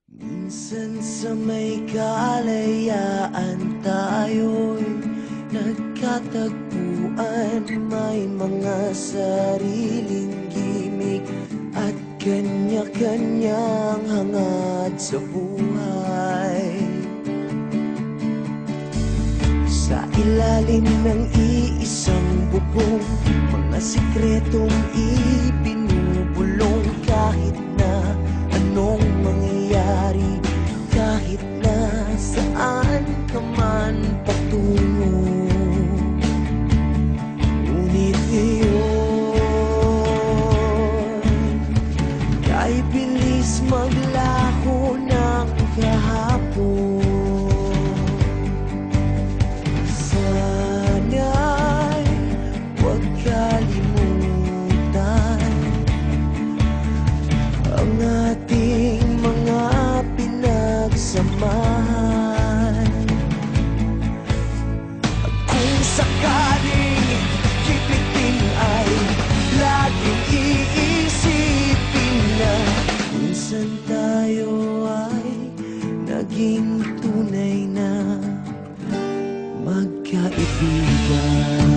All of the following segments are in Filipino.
Minsan sa may kalayaan tayo'y nagkatagpuan. May mga sariling gimik at kanya-kanyang hangad sa buhay. Sa ilalim ng iisang bubong, mga sikretong ibinubulong. Kahit na anong mangyayari, kahit na saan ka man patungo, ngunit ngayon kay bilis maglaho ng kahapon. Sana'y huwag kalimutan ang ating mga pinagsamahan. At kung sakaling kipitin ay laging iisipin na minsan tayo ay naging tunay na magkaibigan.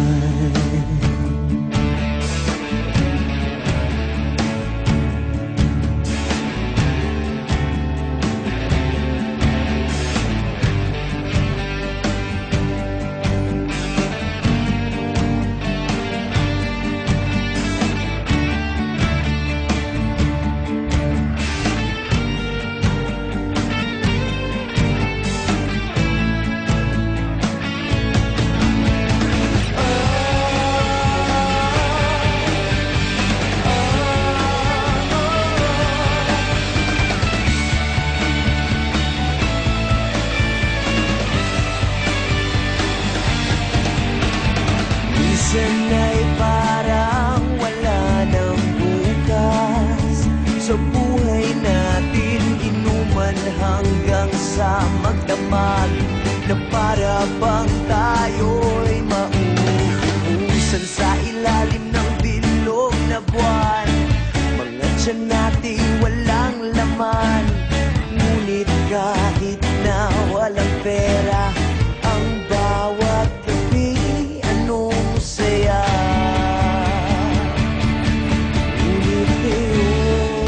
Minsan ay parang wala ng bukas sa buhay natin, inuman hanggang sa magdamag na para bang tayo'y mauubusan sa ilalim ng bilog na buwan. Mga tiyan natin walang laman, ngunit kahit na walang pera, ang bawat gabi anong saya. Ngunit ngayon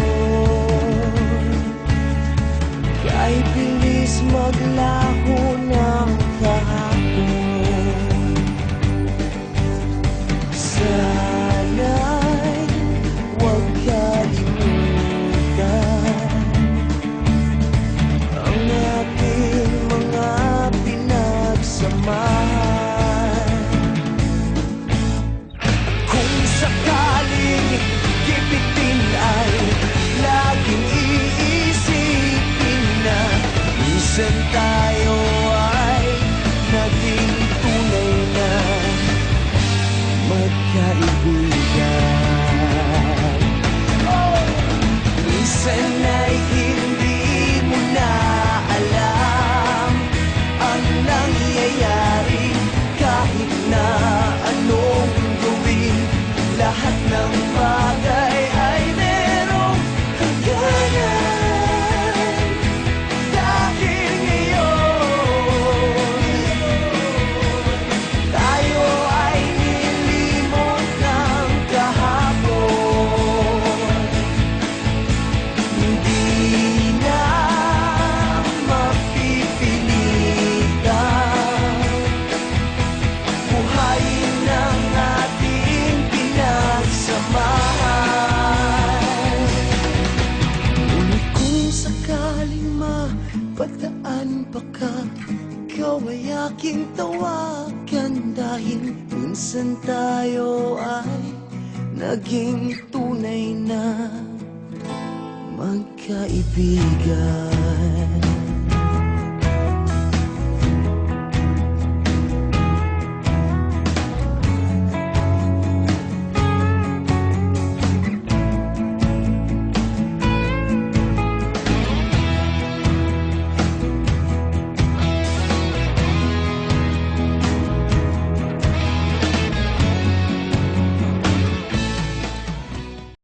kay bilis maglaho ng kahapon. Sana'y huwag kalimutan ang ating mga pinagsamahan. Kung sakaling kipitin ay laging iisipin na minsan tayo ay naging tunay na magkaibigan. Minsan ay hindi mo na alam ang nangyayari, kahit na anong gawin, lahat ng bagay ay merong hangganan. Dahil ngayon tayo ay nilimot ng kahapon. Hindi na mapipilitan buhayin ng ating pinagsamahan. Ngunit kung sakaling mapadaan pa ka, ikaw ay aking tawagan. Dahil minsan tayo ay naging tunay na magkaibigan.